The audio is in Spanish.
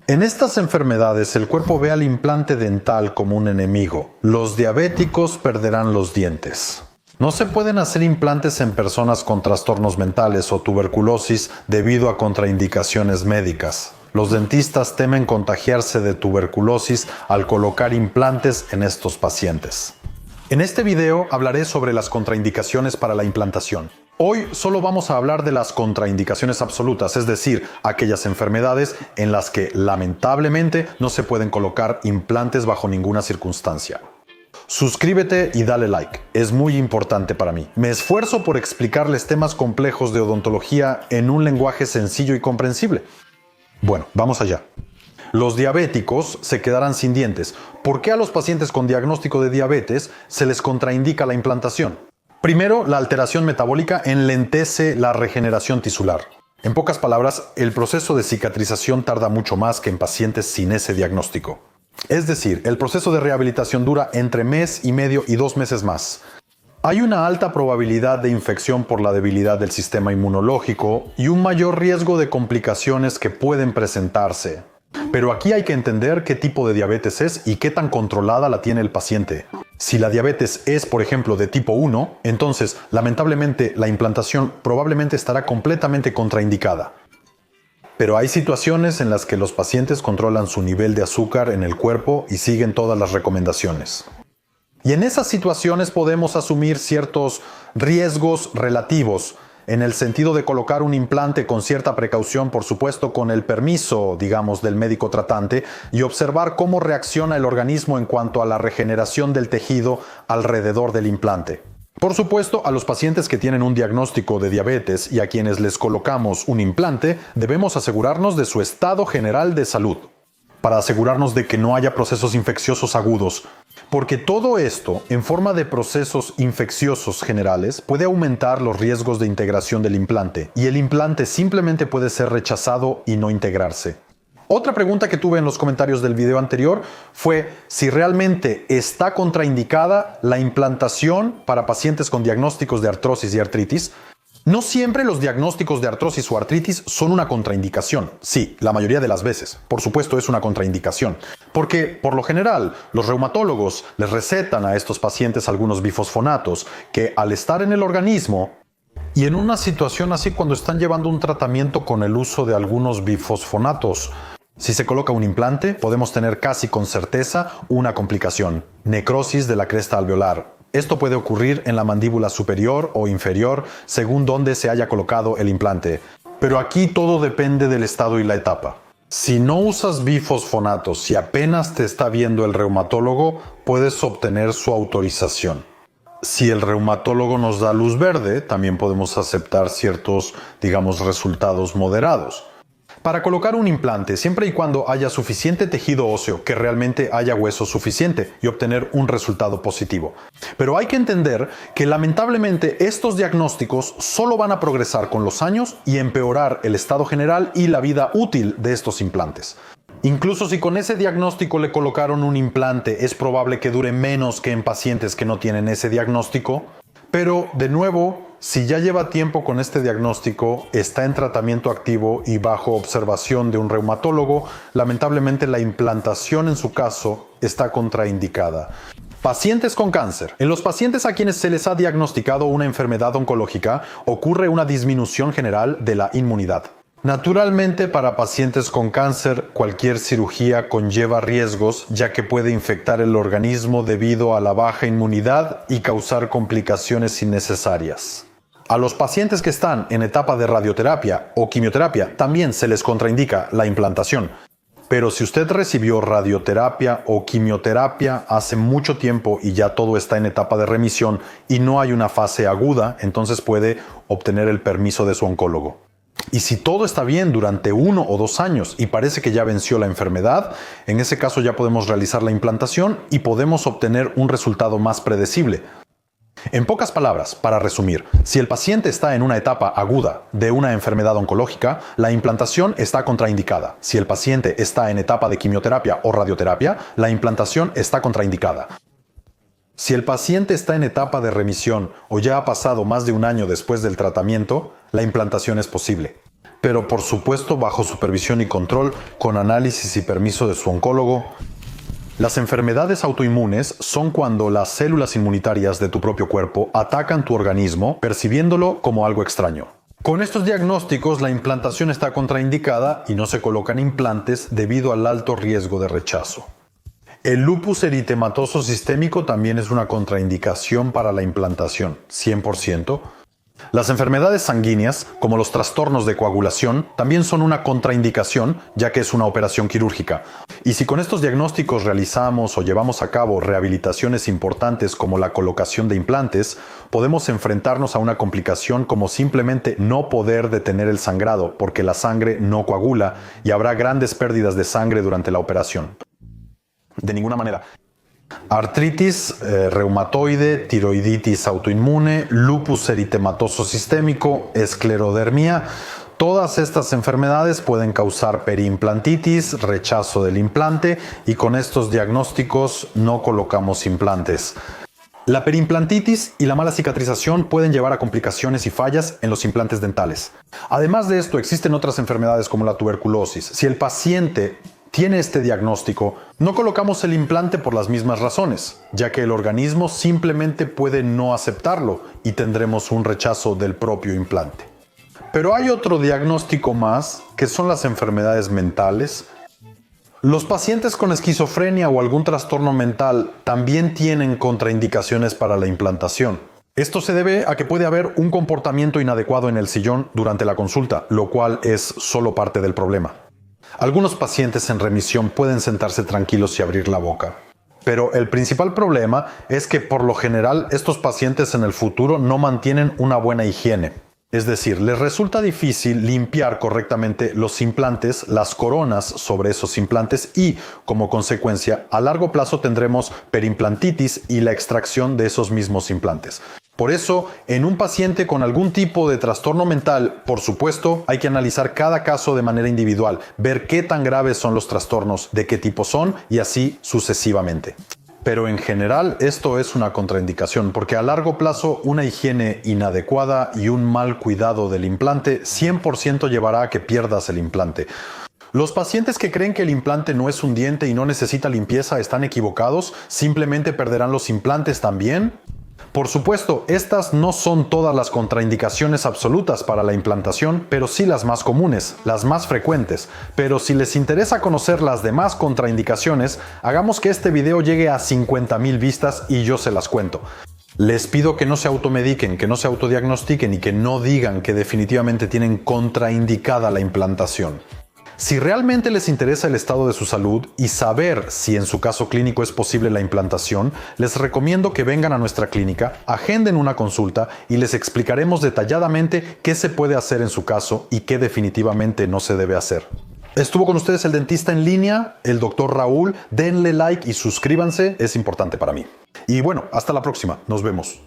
En estas enfermedades el cuerpo ve al implante dental como un enemigo. Los diabéticos perderán los dientes. No se pueden hacer implantes en personas con trastornos mentales o tuberculosis debido a contraindicaciones médicas. Los dentistas temen contagiarse de tuberculosis al colocar implantes en estos pacientes. En este video hablaré sobre las contraindicaciones para la implantación. Hoy solo vamos a hablar de las contraindicaciones absolutas, es decir, aquellas enfermedades en las que lamentablemente no se pueden colocar implantes bajo ninguna circunstancia. Suscríbete y dale like, es muy importante para mí. Me esfuerzo por explicarles temas complejos de odontología en un lenguaje sencillo y comprensible. Bueno, vamos allá. Los diabéticos se quedarán sin dientes. ¿Por qué a los pacientes con diagnóstico de diabetes se les contraindica la implantación? Primero, la alteración metabólica enlentece la regeneración tisular. En pocas palabras, el proceso de cicatrización tarda mucho más que en pacientes sin ese diagnóstico. Es decir, el proceso de rehabilitación dura entre mes y medio y 2 meses más. Hay una alta probabilidad de infección por la debilidad del sistema inmunológico y un mayor riesgo de complicaciones que pueden presentarse. Pero aquí hay que entender qué tipo de diabetes es y qué tan controlada la tiene el paciente. Si la diabetes es, por ejemplo, de tipo 1, entonces, lamentablemente, la implantación probablemente estará completamente contraindicada. Pero hay situaciones en las que los pacientes controlan su nivel de azúcar en el cuerpo y siguen todas las recomendaciones. Y en esas situaciones podemos asumir ciertos riesgos relativos, en el sentido de colocar un implante con cierta precaución, por supuesto con el permiso, digamos, del médico tratante, y observar cómo reacciona el organismo en cuanto a la regeneración del tejido alrededor del implante. Por supuesto, a los pacientes que tienen un diagnóstico de diabetes y a quienes les colocamos un implante, debemos asegurarnos de su estado general de salud, para asegurarnos de que no haya procesos infecciosos agudos, porque todo esto, en forma de procesos infecciosos generales, puede aumentar los riesgos de integración del implante, y el implante simplemente puede ser rechazado y no integrarse. Otra pregunta que tuve en los comentarios del video anterior fue si realmente está contraindicada la implantación para pacientes con diagnósticos de artrosis y artritis. No siempre los diagnósticos de artrosis o artritis son una contraindicación. Sí, la mayoría de las veces. Por supuesto es una contraindicación. Porque, por lo general, los reumatólogos les recetan a estos pacientes algunos bifosfonatos que, al estar en el organismo, y en una situación así cuando están llevando un tratamiento con el uso de algunos bifosfonatos, si se coloca un implante, podemos tener casi con certeza una complicación: necrosis de la cresta alveolar. Esto puede ocurrir en la mandíbula superior o inferior, según dónde se haya colocado el implante. Pero aquí todo depende del estado y la etapa. Si no usas bifosfonatos y apenas te está viendo el reumatólogo, puedes obtener su autorización. Si el reumatólogo nos da luz verde, también podemos aceptar ciertos, digamos, resultados moderados. Para colocar un implante, siempre y cuando haya suficiente tejido óseo, que realmente haya hueso suficiente, y obtener un resultado positivo. Pero hay que entender que lamentablemente estos diagnósticos solo van a progresar con los años y empeorar el estado general y la vida útil de estos implantes. Incluso si con ese diagnóstico le colocaron un implante, es probable que dure menos que en pacientes que no tienen ese diagnóstico. Pero, de nuevo, si ya lleva tiempo con este diagnóstico, está en tratamiento activo y bajo observación de un reumatólogo, lamentablemente la implantación en su caso está contraindicada. Pacientes con cáncer. En los pacientes a quienes se les ha diagnosticado una enfermedad oncológica, ocurre una disminución general de la inmunidad. Naturalmente, para pacientes con cáncer, cualquier cirugía conlleva riesgos, ya que puede infectar el organismo debido a la baja inmunidad y causar complicaciones innecesarias. A los pacientes que están en etapa de radioterapia o quimioterapia también se les contraindica la implantación. Pero si usted recibió radioterapia o quimioterapia hace mucho tiempo y ya todo está en etapa de remisión y no hay una fase aguda, entonces puede obtener el permiso de su oncólogo. Y si todo está bien durante 1 o 2 años y parece que ya venció la enfermedad, en ese caso ya podemos realizar la implantación y podemos obtener un resultado más predecible. En pocas palabras, para resumir, si el paciente está en una etapa aguda de una enfermedad oncológica, la implantación está contraindicada. Si el paciente está en etapa de quimioterapia o radioterapia, la implantación está contraindicada. Si el paciente está en etapa de remisión o ya ha pasado más de 1 año después del tratamiento, la implantación es posible. pero por supuesto bajo supervisión y control, con análisis y permiso de su oncólogo. Las enfermedades autoinmunes son cuando las células inmunitarias de tu propio cuerpo atacan tu organismo percibiéndolo como algo extraño. Con estos diagnósticos, la implantación está contraindicada y no se colocan implantes debido al alto riesgo de rechazo. El lupus eritematoso sistémico también es una contraindicación para la implantación, 100%. Las enfermedades sanguíneas, como los trastornos de coagulación, también son una contraindicación, ya que es una operación quirúrgica. Y si con estos diagnósticos realizamos o llevamos a cabo rehabilitaciones importantes como la colocación de implantes, podemos enfrentarnos a una complicación como simplemente no poder detener el sangrado, porque la sangre no coagula y habrá grandes pérdidas de sangre durante la operación. De ninguna manera. Artritis reumatoide, tiroiditis autoinmune, lupus eritematoso sistémico, esclerodermia. Todas estas enfermedades pueden causar periimplantitis, rechazo del implante y con estos diagnósticos no colocamos implantes. La periimplantitis y la mala cicatrización pueden llevar a complicaciones y fallas en los implantes dentales. Además de esto, existen otras enfermedades como la tuberculosis. Si el paciente tiene este diagnóstico, no colocamos el implante por las mismas razones, ya que el organismo simplemente puede no aceptarlo y tendremos un rechazo del propio implante. Pero hay otro diagnóstico más, que son las enfermedades mentales. Los pacientes con esquizofrenia o algún trastorno mental también tienen contraindicaciones para la implantación. Esto se debe a que puede haber un comportamiento inadecuado en el sillón durante la consulta, lo cual es solo parte del problema. Algunos pacientes en remisión pueden sentarse tranquilos y abrir la boca. Pero el principal problema es que por lo general estos pacientes en el futuro no mantienen una buena higiene. Es decir, les resulta difícil limpiar correctamente los implantes, las coronas sobre esos implantes y, como consecuencia, a largo plazo tendremos periimplantitis y la extracción de esos mismos implantes. Por eso, en un paciente con algún tipo de trastorno mental, por supuesto, hay que analizar cada caso de manera individual, ver qué tan graves son los trastornos, de qué tipo son y así sucesivamente. Pero en general esto es una contraindicación porque a largo plazo una higiene inadecuada y un mal cuidado del implante 100% llevará a que pierdas el implante. Los pacientes que creen que el implante no es un diente y no necesita limpieza están equivocados, simplemente perderán los implantes también. Por supuesto, estas no son todas las contraindicaciones absolutas para la implantación, pero sí las más comunes, las más frecuentes. Pero si les interesa conocer las demás contraindicaciones, hagamos que este video llegue a 50,000 vistas y yo se las cuento. Les pido que no se automediquen, que no se autodiagnostiquen y que no digan que definitivamente tienen contraindicada la implantación. Si realmente les interesa el estado de su salud y saber si en su caso clínico es posible la implantación, les recomiendo que vengan a nuestra clínica, agenden una consulta y les explicaremos detalladamente qué se puede hacer en su caso y qué definitivamente no se debe hacer. Estuvo con ustedes el dentista en línea, el Dr. Raúl. Denle like y suscríbanse, es importante para mí. Y bueno, hasta la próxima, nos vemos.